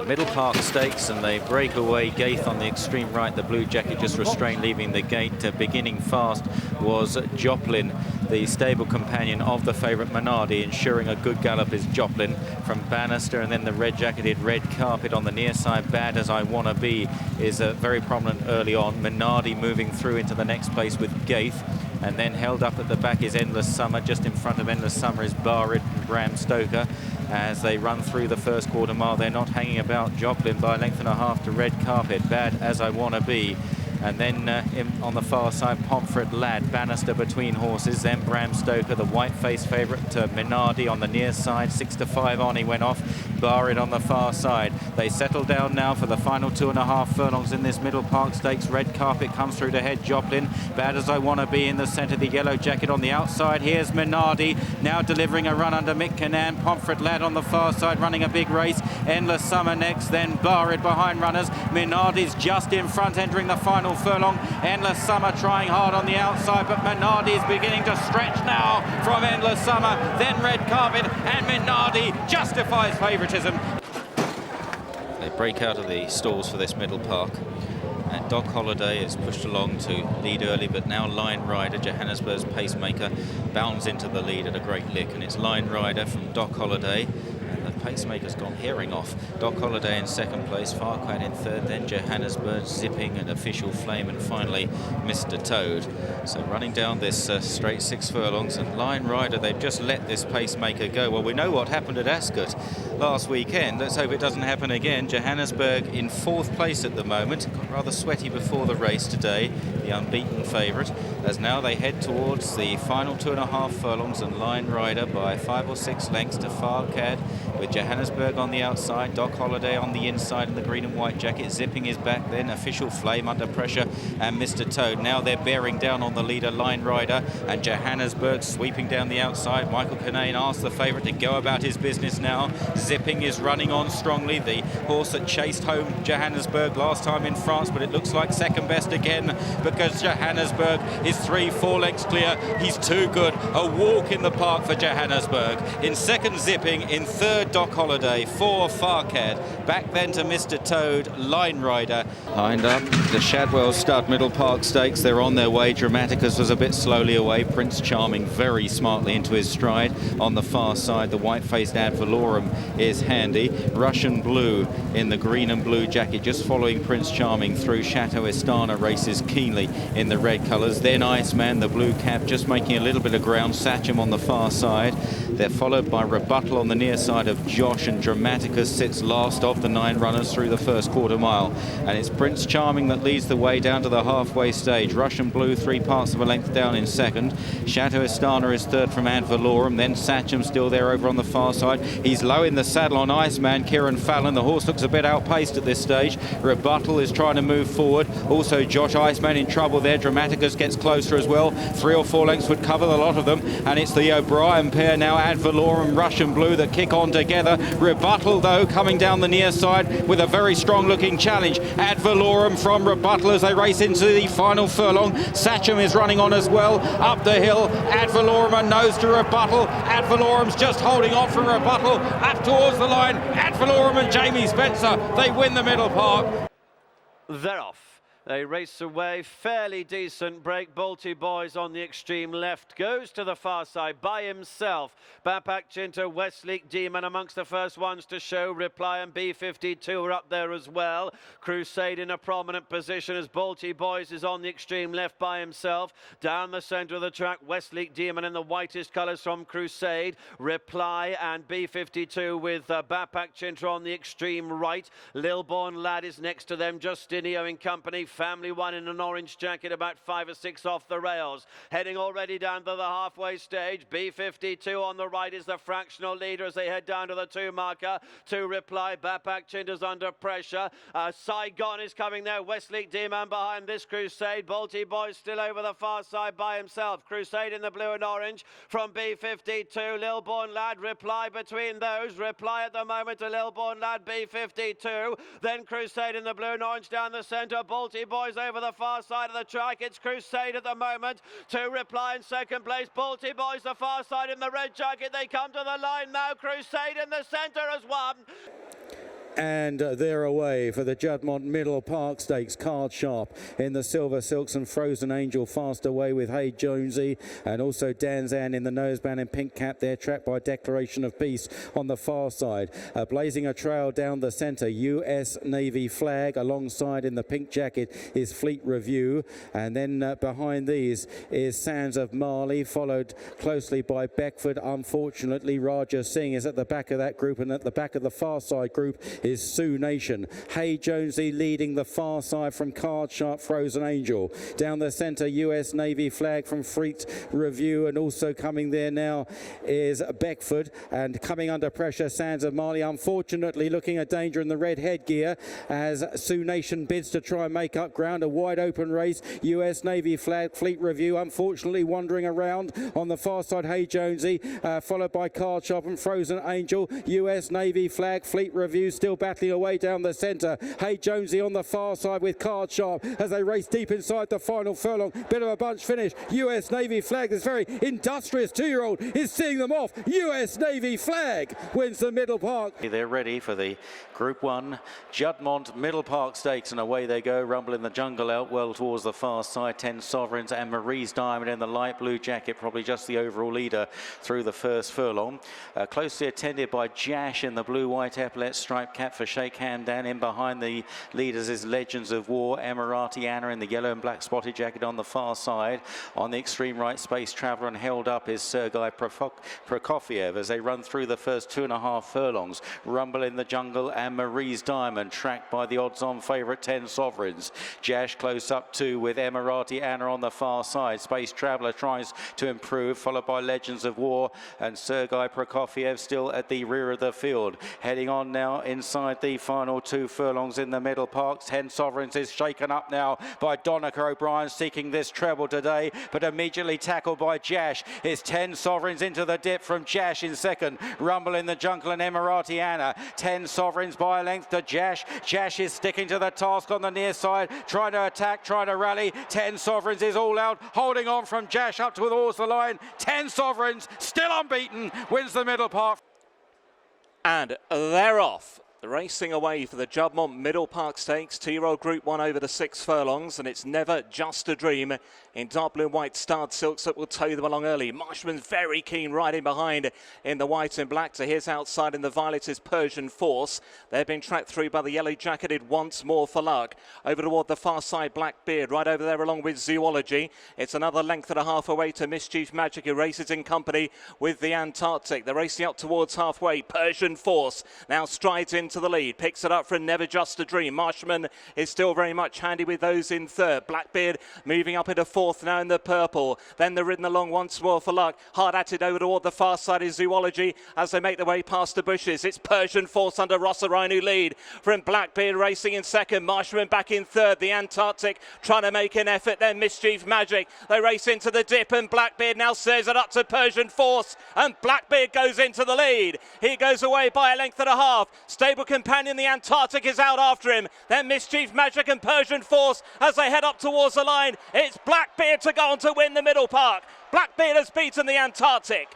Middle Park Stakes, and they break away. Gaith on the extreme right, the blue jacket just restrained, leaving the gate. Beginning fast was Joplin, the stable companion of the favourite Minardi. Ensuring a good gallop is Joplin from Bannister, and then the red-jacketed Red Carpet on the near side. Bad As I Wanna Be is very prominent early on. Minardi moving through into the next place with Gaith. And then held up at the back is Endless Summer. Just in front of Endless Summer is Barred and Bram Stoker. As they run through the first quarter mile, they're not hanging about. Joplin by a length and a half to Red Carpet. Bad As I Wanna Be. And then on the far side, Pomfret Lad, Bannister between horses, then Bram Stoker, the white-faced favourite, Minardi on the near side, 6 to 5 on, he went off, Barred on the far side. They settle down now for the final 2.5 furlongs in this Middle Park Stakes. Red Carpet comes through to head Joplin, Bad As I Wanna Be in the centre, the yellow jacket on the outside. Here's Minardi, now delivering a run under Mick Cannan. Pomfret Lad on the far side, running a big race. Endless Summer next, then Barred behind runners. Minardi's just in front, entering the final furlong. Endless Summer trying hard on the outside, but Minardi is beginning to stretch now from Endless Summer. Then Red Carpet, and Minardi justifies favouritism. They break out of the stalls for this Middle Park. And Doc Holliday is pushed along to lead early, but now Line Rider, Johannesburg's pacemaker, bounds into the lead at a great lick, and it's Line Rider from Doc Holliday. The pacemaker's gone hearing off. Doc Holliday in second place, Farquhar in third, then Johannesburg, Zipping and Official Flame, and finally Mr. Toad. So running down this straight 6 furlongs, and Line Rider, they've just let this pacemaker go. Well, we know what happened at Ascot last weekend. Let's hope it doesn't happen again. Johannesburg in 4th place at the moment. Got rather sweaty before the race today, the unbeaten favourite, as now they head towards the final 2.5 furlongs, and Line Rider by 5 or 6 lengths to Farquhar, with Johannesburg on the outside, Doc Holliday on the inside in the green and white jacket. Zipping is back, then Official Flame under pressure, and Mr. Toad. Now they're bearing down on the leader, Line Rider, and Johannesburg sweeping down the outside. Michael Kinane asks the favourite to go about his business now. Zipping is running on strongly, the horse that chased home Johannesburg last time in France, but it looks like second best again, because Johannesburg is 3-4 lengths clear. He's too good. A walk in the park for Johannesburg. In second, Zipping. In third, Doc Holliday. 4, Farquhar. Back then to Mr. Toad, Line Rider. Lined up the Shadwell Stud Middle Park Stakes. They're on their way. Dramaticus was a bit slowly away. Prince Charming very smartly into his stride. On the far side, the white-faced Ad Valorem is handy. Russian Blue in the green and blue jacket, just following Prince Charming through. Chateau Estana races keenly in the red colours. Then Iceman, the blue cap, just making a little bit of ground. Satcham on the far side. They're followed by Rebuttal on the near side of Josh, and Dramaticus sits last of the 9 runners through the first quarter mile. And it's Prince Charming that leads the way down to the halfway stage. Russian Blue 3 parts of a length down in second. Chateau Estana is third from Ad Valorem. Then Satcham still there over on the far side. He's low in the saddle on Iceman, Kieran Fallon. The horse looks a bit outpaced at this stage. Rebuttal is trying to move forward. Also Josh Iceman in trouble there. Dramaticus gets closer as well. 3 or 4 lengths would cover the lot of them. And it's the O'Brien pair now, Ad Valorem, Russian Blue, that kick on together. Rebuttal, though, coming down the near side with a very strong-looking challenge. Ad Valorem from Rebuttal as they race into the final furlong. Satcham is running on as well. Up the hill, Ad Valorem a nose to Rebuttal. Ad Valorem's just holding off from Rebuttal. Up towards the line, Ad Valorem and Jamie Spencer. They win the Middle Park. They're off. They race away, fairly decent break. Balti Boys on the extreme left, goes to the far side by himself. Bapak Chinta, Westleek Demon amongst the first ones to show. Reply and B52 are up there as well. Crusade in a prominent position as Balti Boys is on the extreme left by himself. Down the centre of the track, Westleek Demon in the whitest colours from Crusade. Reply and B52 with Bapak Chinta on the extreme right. Lilborn Lad is next to them, Justinio in company. Family One in an orange jacket, about 5 or 6 off the rails. Heading already down to the halfway stage. B52 on the right is the fractional leader as they head down to the 2 marker. To Reply, Bapak Chinta's under pressure. Saigon is coming there. Westleek Demon behind this Crusade. Balti Boys still over the far side by himself. Crusade in the blue and orange from B52. Lilborn Lad, Reply between those. Reply at the moment to Lilborn Lad, B52. Then Crusade in the blue and orange down the centre. Balti Boys over the far side of the track. It's Crusade at the moment. To Reply in second place. Balti Boys the far side in the red jacket. They come to the line now. Crusade in the centre has won. And they're away for the Juddmonte Middle Park Stakes. Card Sharp in the Silver Silks and Frozen Angel fast away with Hey Jonesy, and also Danzan in the noseband and pink cap there, trapped by Declaration of Peace on the far side. Blazing a trail down the centre, US Navy Flag. Alongside in the pink jacket is Fleet Review, and then behind these is Sands of Mali, followed closely by Beckford. Unfortunately, Raja Singh is at the back of that group, and at the back of the far side group is Sioux Nation. Hey Jonesy leading the far side from Card Sharp, Frozen Angel. Down the centre, US Navy Flag from Fleet Review, and also coming there now is Beckford, and coming under pressure Sands of Mali, unfortunately looking at danger in the red headgear as Sioux Nation bids to try and make up ground. A wide open race, US Navy Flag, Fleet Review unfortunately wandering around on the far side. Hey Jonesy followed by Card Sharp and Frozen Angel. US Navy Flag, Fleet Review still battling away down the centre. Hey Jonesy on the far side with Card Sharp as they race deep inside the final furlong. Bit of a bunch finish. US Navy Flag, this very industrious 2-year-old, is seeing them off. US Navy Flag wins the Middle Park. They're ready for the Group 1 Juddmonte Middle Park Stakes, and away they go. Rumble in the Jungle out well towards the far side. 10 Sovereigns and Marie's Diamond in the light blue jacket, probably just the overall leader through the first furlong. Closely attended by Jash in the blue-white epaulet striped cap for Sheikh Hamdan. In behind the leaders is Legends of War, Emirati Anna in the yellow and black spotted jacket on the far side. On the extreme right, Space Traveller, and held up is Sergei Prokofiev as they run through the first 2.5 furlongs. Rumble in the Jungle and Marie's Diamond, tracked by the odds-on favourite 10 Sovereigns. Jash close up too with Emirati Anna on the far side. Space Traveller tries to improve, followed by Legends of War, and Sergei Prokofiev still at the rear of the field. Heading on now inside the final 2 furlongs in the Middle Park. 10 Sovereigns is shaken up now by Donica O'Brien, seeking this treble today, but immediately tackled by Jash. It's 10 Sovereigns into the dip from Jash in second. Rumble in the Jungle and Emirati Anna. 10 Sovereigns by a length to Jash. Jash is sticking to the task on the near side, trying to attack, trying to rally. 10 Sovereigns is all out, holding on from Jash up towards the line. 10 Sovereigns, still unbeaten, wins the Middle Park. And they're off. Racing away for the Juddmonte Middle Park Stakes, 2-year-old Group 1 over the 6 furlongs, and it's never just a dream in dark blue and white starred silks that will tow them along early. Marshman's very keen riding behind in the white and black. To his outside in the violet is Persian Force. They've been tracked through by the yellow jacketed Once More for Luck. Over toward the far side, Blackbeard, right over there along with Zoology. It's another length and a half away to Mischief Magic, who races in company with the Antarctic. They're racing up towards halfway. Persian Force now strides into the lead, picks it up from Never Just a Dream. Marshman is still very much handy with those in third. Blackbeard moving up into fourth now in the purple. Then they're ridden along Once More for Luck. Hard at it over toward the far side is Zoology as they make their way past the bushes. It's Persian Force under Rossarine who lead from Blackbeard racing in second. Marshman back in third. The Antarctic trying to make an effort. Then Mischief Magic. They race into the dip and Blackbeard now says it up to Persian Force, and Blackbeard goes into the lead. He goes away by a length and a half. Stable companion the Antarctic is out after him. Then Mischief Magic and Persian Force as they head up towards the line. It's Blackbeard to go on to win the Middle Park. Blackbeard has beaten the Antarctic.